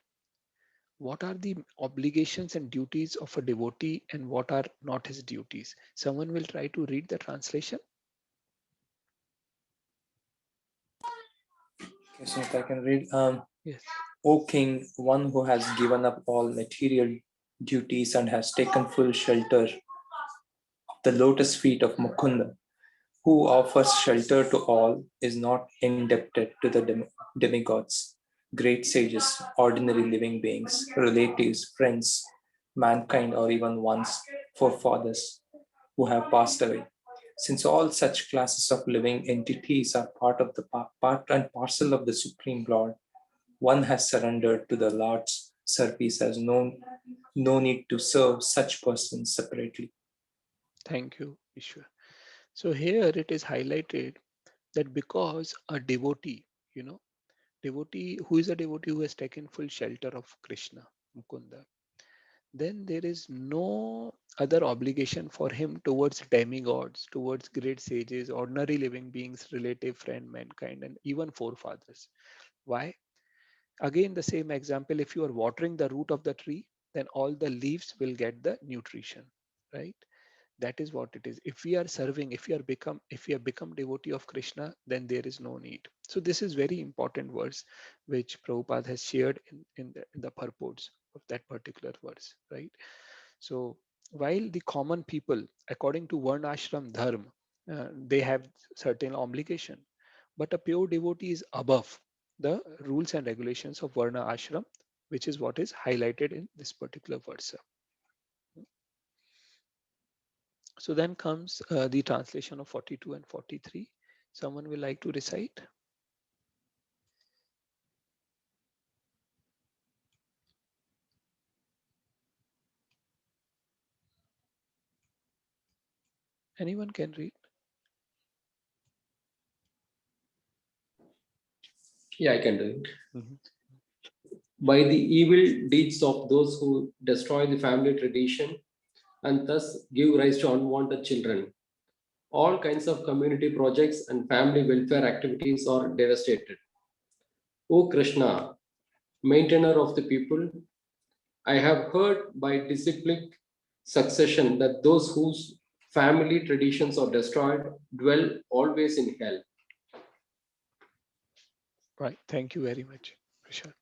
Speaker 1: What are the obligations and duties of a devotee and what are not his duties? Someone will try to read the translation.
Speaker 12: Okay, so if I can read,
Speaker 1: Yes.
Speaker 12: O king, one who has given up all material duties and has taken full shelter of the lotus feet of Mukunda, who offers shelter to all, is not indebted to the demigods, great sages, ordinary living beings, relatives, friends, mankind, or even one's forefathers who have passed away. Since all such classes of living entities are part of the part and parcel of the Supreme Lord, one has surrendered to the Lord's service, has no need to serve such persons separately.
Speaker 1: Thank you, Ishwar. So here it is highlighted that because a devotee, devotee who is a devotee who has taken full shelter of Krishna, Mukunda, then there is no other obligation for him towards demigods, towards great sages, ordinary living beings, relative, friend, mankind, and even forefathers. Why? Again, the same example, if you are watering the root of the tree, then all the leaves will get the nutrition, right? That is what it is. If we are serving, if we have become devotee of Krishna, then there is no need. So this is very important verse which Prabhupada has shared in the purports of that particular verse, right? So while the common people, according to Varna Ashram Dharma, they have certain obligation, but a pure devotee is above the rules and regulations of Varna Ashram, which is what is highlighted in this particular verse. So then comes the translation of 42 and 43. Someone will like to recite? Anyone can read?
Speaker 5: Yeah, I can do it.
Speaker 1: Mhm.
Speaker 5: By the evil deeds of those who destroy the family tradition and thus give rise to unwanted children, all kinds of community projects and family welfare activities are devastated. O Krishna, maintainer of the people, I have heard by disciplic succession that those whose family traditions are destroyed dwell always in hell.
Speaker 1: Right. Thank you very much, Prashant.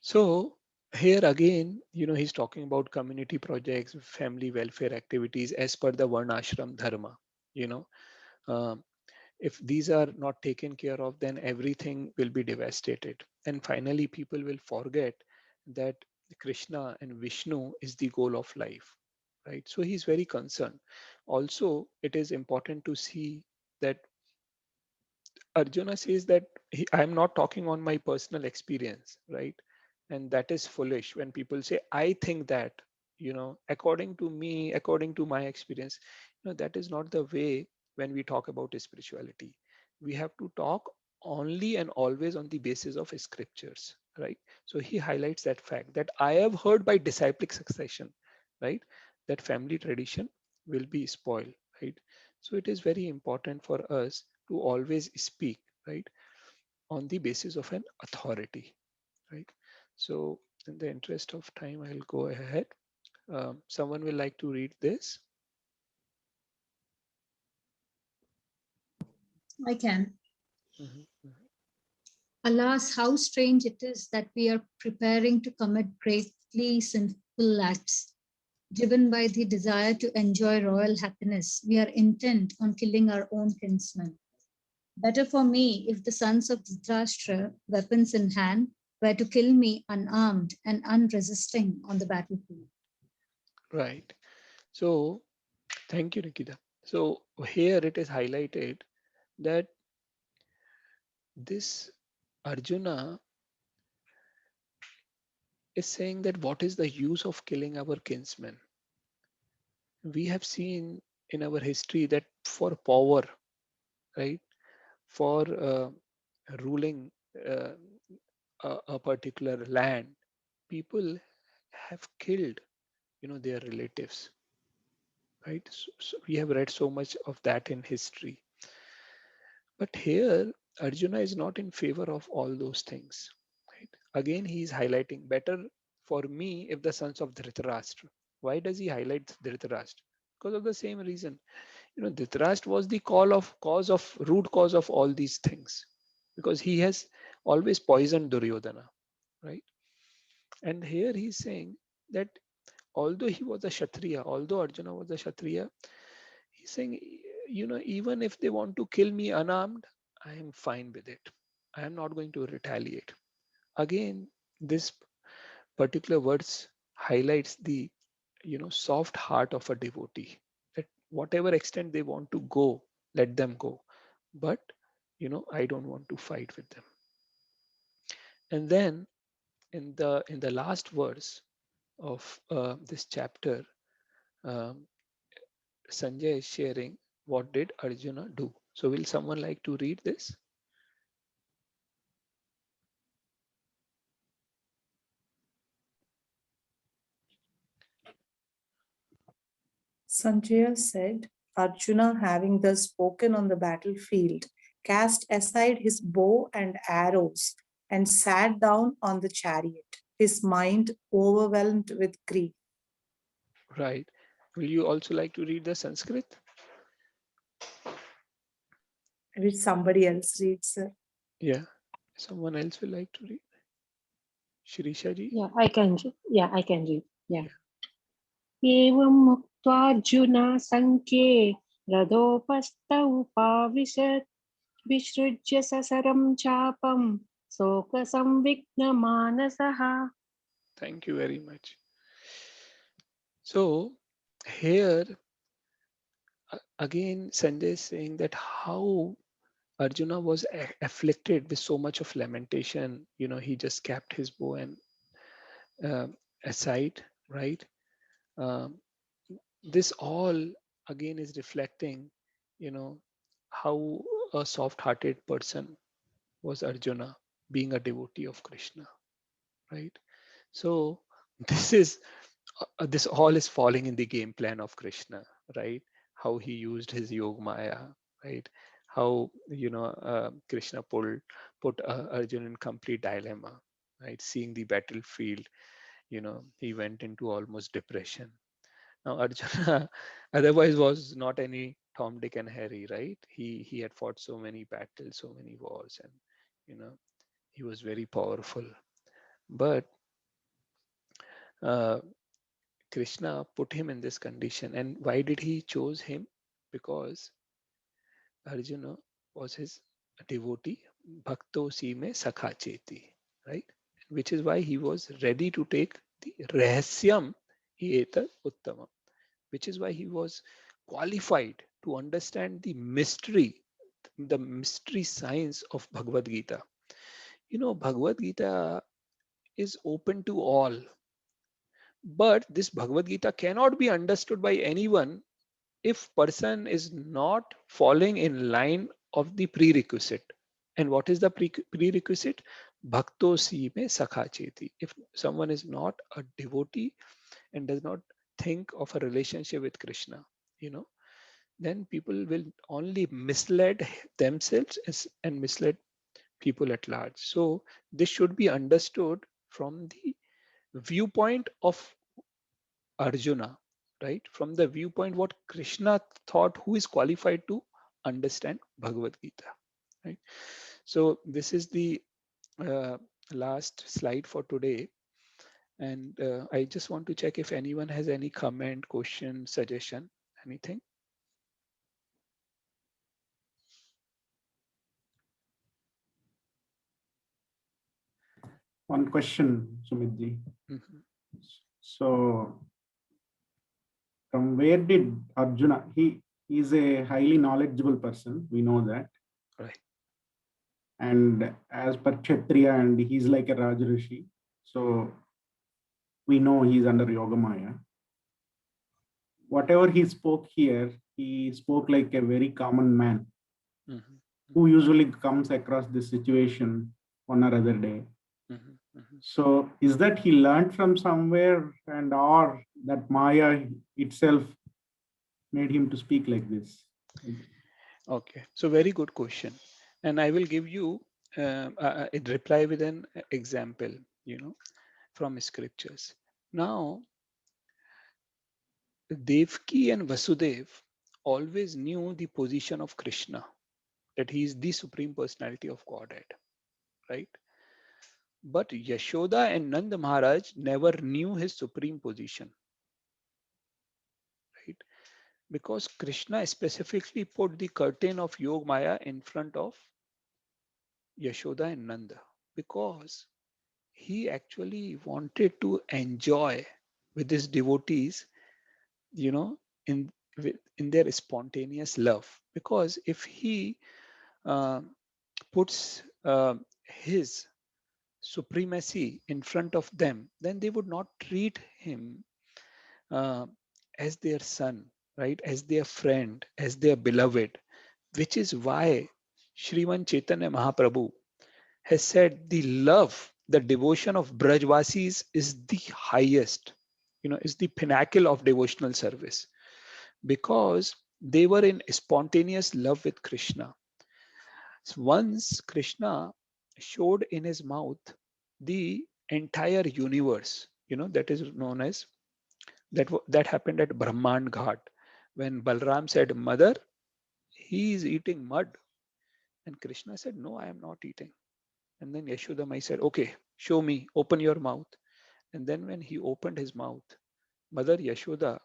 Speaker 1: So here again, he's talking about community projects, family welfare activities as per the Varnashram Dharma. You know, um, if these are not taken care of, then everything will be devastated. And finally, people will forget that Krishna and Vishnu is the goal of life, right? So he's very concerned. Also, it is important to see that Arjuna says that I'm not talking on my personal experience, right? And that is foolish when people say, I think that, according to me, according to my experience. That is not the way. When we talk about spirituality, we have to talk only and always on the basis of scriptures, right? So he highlights that fact that I have heard by disciplic succession, right, that family tradition will be spoiled, right? So it is very important for us to always speak, right, on the basis of an authority, right? So in the interest of time, I'll go ahead. Someone will like to read this.
Speaker 13: I can.
Speaker 1: Mhm, mhm.
Speaker 13: Alas, how strange it is that we are preparing to commit greatly sinful acts. Driven by the desire to enjoy royal happiness, we are intent on killing our own kinsmen. Better for me if the sons of Dhritarashtra, weapons in hand, were to kill me unarmed and unresisting on the battlefield.
Speaker 1: Right. So thank you, Nikita. So here it is highlighted that this Arjuna is saying that what is the use of killing our kinsmen? We have seen in our history that for power, right, for ruling uh, a particular land, people have killed, their relatives, right? So we have read so much of that in history. But here, Arjuna is not in favor of all those things. Right? Again, he is highlighting better for me if the sons of Dhritarashtra. Why does he highlight Dhritarashtra? Because of the same reason. Dhritarashtra was the root cause of all these things. Because he has always poisoned Duryodhana, right? And here he's saying that although he was a Kshatriya, although Arjuna was a Kshatriya, he's saying, even if they want to kill me unarmed, I am fine with it. I am not going to retaliate. Again, this particular verse highlights the, soft heart of a devotee. That whatever extent they want to go, let them go. But, I don't want to fight with them. And then in the last verse of this chapter, um, Sanjay is sharing what did Arjuna do. So will someone like to read this?
Speaker 10: Sanjaya said, Arjuna, having thus spoken on the battlefield, cast aside his bow and arrows and sat down on the chariot, his mind overwhelmed with grief.
Speaker 1: Right. Will you also like to read the Sanskrit?
Speaker 10: Which somebody else reads, sir.
Speaker 1: Yeah. Someone else will like to read? Shirisha ji?
Speaker 9: Yeah, I can. I can read. Yeah.
Speaker 1: Yeah.
Speaker 9: एवं मुक्त्वार्जुना सङ्ख्ये रथोपस्थ उपाविशत् विसृज्य ससरं चापं शोकसंविघ्नमानसः.
Speaker 1: Thank you very much. So here again Sanjay is saying that how Arjuna was afflicted with so much of lamentation. He just kept his bow and aside, right? Um, this all again is reflecting, you know, how a soft-hearted person was Arjuna, being a devotee of Krishna, right? So this all is falling in the game plan of Krishna, right? How he used his Yog Maya, right? How Krishna put Arjuna in complete dilemma, right? Seeing the battlefield, he went into almost depression. Now Arjuna otherwise was not any Tom, Dick, and Harry, right? He had fought so many battles, so many wars, and you know he was very powerful. But uh, Krishna put him in this condition. And why did he choose him? Because Arjuna was his devotee, Bhakto si me sakha cheti, right? Which is why he was ready to take the rahasyam hi etat uttamam, which is why he was qualified to understand the mystery science of Bhagavad Gita. Bhagavad Gita is open to all. But this Bhagavad Gita cannot be understood by anyone if person is not falling in line of the prerequisite. And what is the prerequisite? Bhakto si me sakha cheti. If someone is not a devotee and does not think of a relationship with Krishna, then people will only mislead themselves and mislead people at large. So this should be understood from the viewpoint of Arjuna, right? From the viewpoint what Krishna thought, who is qualified to understand Bhagavad Gita, right? So this is the uh, last slide for today. And I just want to check if anyone has any comment, question, suggestion, anything.
Speaker 2: One question, Sumitji.
Speaker 1: Mhm.
Speaker 2: So, from where did Arjuna? He is a highly knowledgeable person. We know that.
Speaker 1: Right.
Speaker 2: And as per Kshatriya, and he's like a Rajrishi. So we know he's under Yogamaya. Whatever he spoke here, he spoke like a very common man
Speaker 1: Mhm.
Speaker 2: who usually comes across this situation one or other day.
Speaker 1: Mhm. Mhm.
Speaker 2: So is that he learned from somewhere, and or that Maya itself made him to speak like this?
Speaker 1: Okay, so very good question, and I will give you a reply with an example, from scriptures. Now, Devki and Vasudev always knew the position of Krishna, that he is the supreme personality of Godhead, right? But Yashoda and Nand Maharaj never knew his supreme position, right? Because Krishna specifically put the curtain of Yog Maya in front of Yashoda and Nanda, because he actually wanted to enjoy with his devotees, you know, in in their spontaneous love. Because if he uh, puts his supremacy in front of them, then they would not treat him uh, as their son, right? As their friend, as their beloved, which is why Sriman Chaitanya Mahaprabhu has said the love, the devotion of Brajvasis is the highest, is the pinnacle of devotional service, because they were in spontaneous love with Krishna. So once Krishna showed in his mouth the entire universe, that is known as that happened at Brahman Ghat, when Balram said, "Mother, he is eating mud," and Krishna said, "No, I am not eating." And then Yashoda Mai said, "Okay, show me, open your mouth." And then when he opened his mouth, Mother Yashoda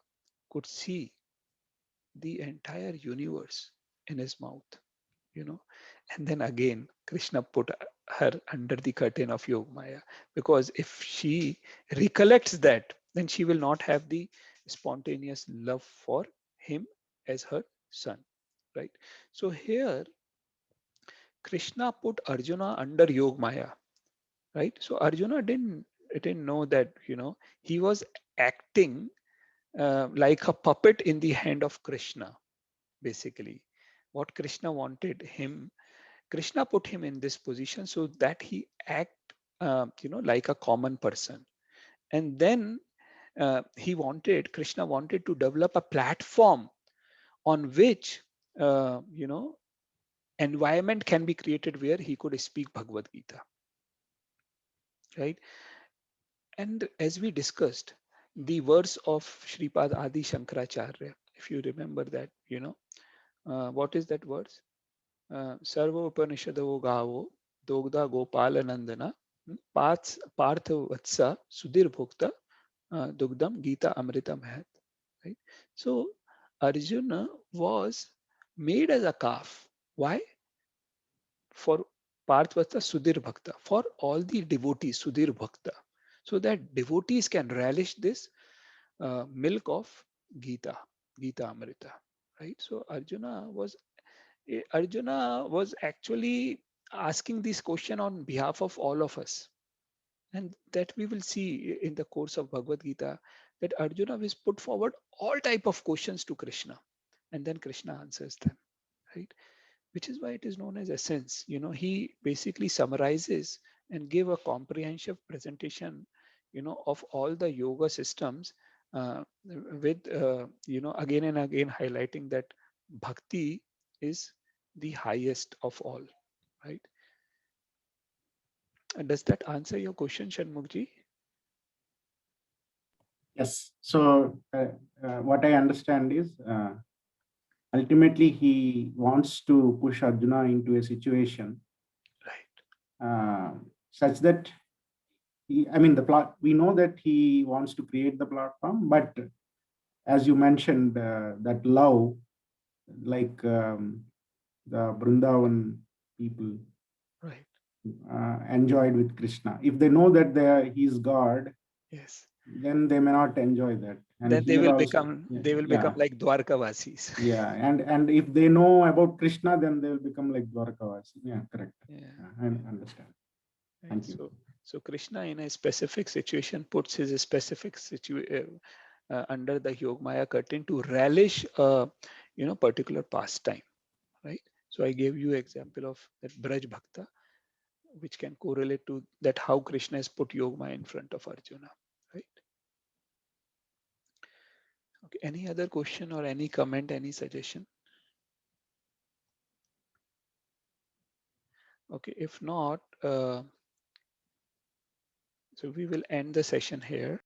Speaker 1: could see the entire universe in his mouth, you know. And then again, Krishna put her under the curtain of Yog Maya, because if she recollects that, then she will not have the spontaneous love for him as her son, right? So here, Krishna put Arjuna under Yog Maya, right? So Arjuna didn't know that, he was acting like a puppet in the hand of Krishna, basically. What Krishna wanted him, Krishna put him in this position so that he act, like a common person. And then Krishna wanted to develop a platform on which, environment can be created where he could speak Bhagavad Gita, right? And as we discussed, the words of Sripad Adi Shankaracharya, if you remember that, what is that verse? Sarva Upanishadavo Gavo, Dogda Gopala Nandana, Partha Vatsa, Sudhir Bhokta, Dugdam Gita Amrita Mahat. Right? So Arjuna was made as a calf. Why? For Parthavata Sudhir Bhakta, for all the devotees, Sudhir Bhakta, so that devotees can relish this milk of Gita, Gita Amrita, right? So Arjuna was actually asking this question on behalf of all of us, And that we will see in the course of Bhagavad Gita, that Arjuna will put forward all type of questions to Krishna, and then Krishna answers them, right? Which is why it is known as essence. He basically summarizes and give a comprehensive presentation, of all the yoga systems, with, again and again highlighting that bhakti is the highest of all, right? Does that answer your question, Shanmukji?
Speaker 2: Yes. So what I understand is ultimately he wants to push Arjuna into a situation such that the plot, we know that he wants to create the platform, but as you mentioned, that love, like the Brindavan people
Speaker 1: right,
Speaker 2: enjoyed with Krishna. If they know that he's God,
Speaker 1: yes,
Speaker 2: then they may not enjoy that. And
Speaker 1: then
Speaker 2: here also,
Speaker 1: they will become like Dwarkavasis.
Speaker 2: yeah, and if they know about Krishna, then they will become like Dwarkavasi. Yeah, correct.
Speaker 1: Yeah,
Speaker 2: I understand.
Speaker 1: right.
Speaker 2: Thank you.
Speaker 1: So Krishna in a specific situation puts his specific under the Yogmaya curtain to relish a particular pastime, right? So I gave you example of that Braj Bhakta, which can correlate to that how Krishna has put Yogmaya in front of Arjuna, right? Okay. Any other question or any comment, any suggestion? Okay. If not, so we will end the session here.